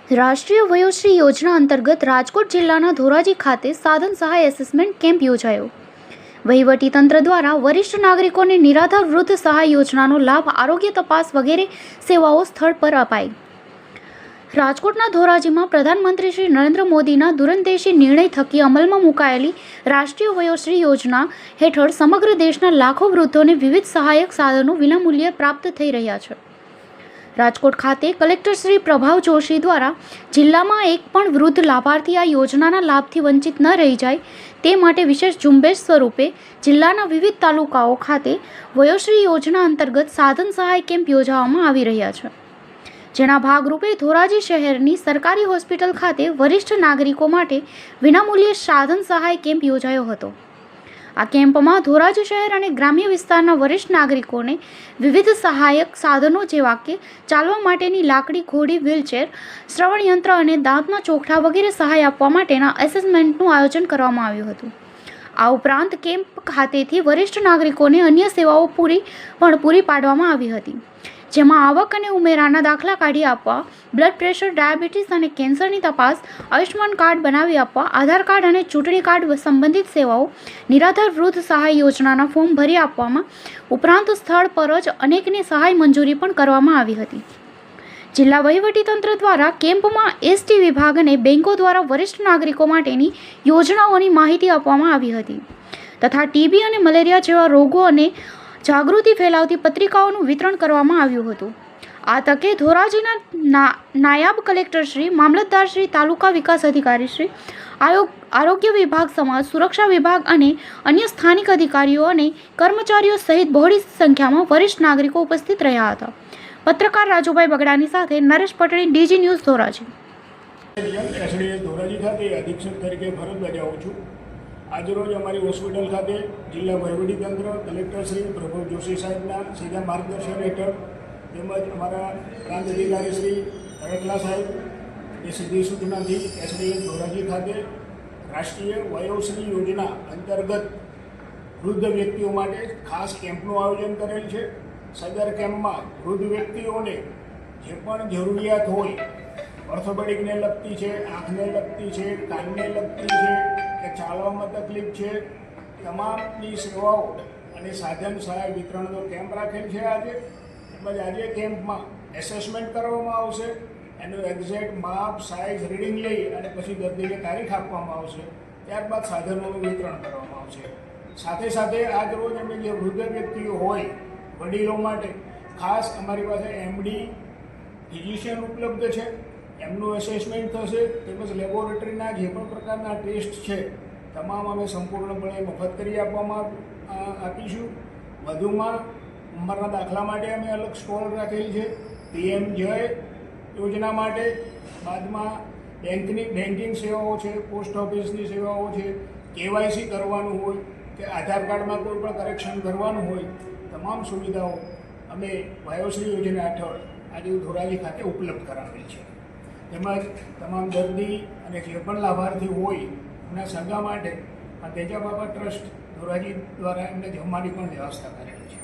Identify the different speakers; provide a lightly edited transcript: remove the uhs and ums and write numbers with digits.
Speaker 1: રાષ્ટ્રીય વયોશ્રી યોજના અંતર્ગત રાજકોટ જિલ્લાના ધોરાજી ખાતે સાધન સહાય એસેસમેન્ટ કેમ્પ યોજાયો. વહીવટીતંત્ર દ્વારા વરિષ્ઠ નાગરિકોને નિરાધાર વૃદ્ધ સહાય યોજનાનો લાભ, આરોગ્ય તપાસ વગેરે સેવાઓ સ્થળ પર અપાઈ. રાજકોટના ધોરાજીમાં પ્રધાનમંત્રી શ્રી નરેન્દ્ર મોદીના દૂરંદેશી નિર્ણય થકી અમલમાં મુકાયેલી રાષ્ટ્રીય વયોશ્રી યોજના હેઠળ સમગ્ર દેશના લાખો વૃદ્ધોને વિવિધ સહાયક સાધનો વિનામૂલ્યે પ્રાપ્ત થઈ રહ્યા છે. રાજકોટ ખાતે કલેક્ટર શ્રી પ્રભાવ જોશી દ્વારા જિલ્લામાં એક પણ વૃદ્ધ લાભાર્થી આ યોજનાના લાભથી વંચિત ન રહી જાય તે માટે વિશેષ ઝુંબેશ સ્વરૂપે જિલ્લાના વિવિધ તાલુકાઓ ખાતે વયોશ્રી યોજના અંતર્ગત સાધન સહાય કેમ્પ યોજવામાં આવી રહ્યા છે. જેના ભાગરૂપે ધોરાજી શહેરની સરકારી હોસ્પિટલ ખાતે વરિષ્ઠ નાગરિકો માટે વિનામૂલ્યે સાધન સહાય કેમ્પ યોજાયો હતો. આ કેમ્પમાં ધોરાજી શહેર અને ગ્રામ્ય વિસ્તારના વરિષ્ઠ નાગરિકોને વિવિધ સહાયક સાધનો જેવા કે ચાલવા માટેની લાકડી, ઘોડી, વ્હીલચેર, શ્રવણ યંત્ર અને દાંતના ચોકઠા વગેરે સહાય આપવા માટેના એસેસમેન્ટનું આયોજન કરવામાં આવ્યું હતું. આ ઉપરાંત કેમ્પ ખાતેથી વરિષ્ઠ નાગરિકોને અન્ય સેવાઓ પૂરી પાડવામાં આવી હતી, જેમાં આવક અને ઉમેરાના દાખલા કાઢી આપવા, બ્લડ પ્રેશર, ડાયાબિટીસ અને કેન્સરની તપાસ, આયુષ્માન કાર્ડ બનાવી આપવા, આધાર કાર્ડ અને ચૂંટણી કાર્ડ સંબંધિત સેવાઓ, નિરાધાર વૃદ્ધ સહાય યોજનાના ફોર્મ ભરી આપવામાં ઉપરાંત સ્થળ પર જ અનેકની સહાય મંજૂરી પણ કરવામાં આવી હતી. જિલ્લા વહીવટીતંત્ર દ્વારા કેમ્પમાં એસટી વિભાગ અને બેંકો દ્વારા વરિષ્ઠ નાગરિકો માટેની યોજનાઓની માહિતી આપવામાં આવી હતી તથા ટીબી અને મલેરિયા જેવા રોગો અને જાગૃતિ ફેલાવતી પત્રિકાઓનું વિતરણ કરવામાં આવ્યું હતું. આ તકે ધોરાજીના નાયબ કલેક્ટર શ્રી, મામલતદાર શ્રી, તાલુકા વિકાસ અધિકારી શ્રી, આરોગ્ય વિભાગ, સમાજ સુરક્ષા વિભાગ અને અન્ય સ્થાનિક અધિકારીઓ અને કર્મચારીઓ સહિત બહોળી સંખ્યામાં વરિષ્ઠ નાગરિકો ઉપસ્થિત રહ્યા હતા. પત્રકાર રાજુભાઈ બગડાની સાથે નરેશ પટણી, ડીજી ન્યૂઝ, ધોરાજી.
Speaker 2: ધોરાજી ખાતે અધિક્ષક તરીકે ફરજ બજાવું છું. આજરોજ અમારી હોસ્પિટલ ખાતે જિલ્લા વહીવટીતંત્ર, કલેક્ટર શ્રી પ્રભાવ જોશી સાહેબના સીધા માર્ગદર્શન હેઠળ તેમજ અમારા પ્રાંત અધિકારી શ્રી રટલા સાહેબ એ સીધી સૂચનાથી એસડીએમ ધોરાજી ખાતે રાષ્ટ્રીય વયોશ્રી યોજના અંતર્ગત વૃદ્ધ વ્યક્તિઓ માટે ખાસ કેમ્પનું આયોજન કરેલ છે. સદર કેમ્પમાં વૃદ્ધ વ્યક્તિઓને જે પણ જરૂરિયાત હોય, ઓર્થોપેડિકને લગતી છે, આંખને લગતી છે, કાનને લગતી છે કે ચાલવામાં તકલીફ છે, તમામની સેવાઓ અને સાધન સહાય વિતરણનો કેમ્પ રાખેલ છે. તેમજ આજે કેમ્પમાં એસેસમેન્ટ કરવામાં આવશે. એનું એક્ઝેક્ટ માપ, સાઇઝ, રીડિંગ લઈ અને પછી દર્દીને તારીખ આપવામાં આવશે. ત્યારબાદ સાધનોનું વિતરણ કરવામાં આવશે. સાથે સાથે આજ રોજ અમે જે વૃદ્ધ વ્યક્તિઓ હોય, વડીલો માટે ખાસ અમારી પાસે એમડી ફિઝિશિયન ઉપલબ્ધ છે. એમનું એસેસમેન્ટ થશે. તેમજ લેબોરેટરીના જે પણ પ્રકારના ટેસ્ટ છે તમામ અમે સંપૂર્ણપણે મફત કરી આપીશું. વધુમાં ઉંમરના દાખલા માટે અમે અલગ સ્ટોલ રાખેલી છે. પીએમ જય યોજના માટે, બાદમાં બેન્કિંગ સેવાઓ છે, પોસ્ટ ઓફિસની સેવાઓ છે, કેવાયસી કરવાનું હોય કે આધાર કાર્ડમાં કોઈ પણ કરેક્શન કરવાનું હોય, તમામ સુવિધાઓ અમે વયોશ્રી યોજના હેઠળ આજે ધોરાજી ખાતે ઉપલબ્ધ કરાવેલ છે. તેમજ તમામ દર્દી અને જે પણ લાભાર્થી હોય એમના સગા માટે આ તેજાબાબા ટ્રસ્ટ ધોરાજી દ્વારા એમને જમવાની પણ વ્યવસ્થા કરેલી છે.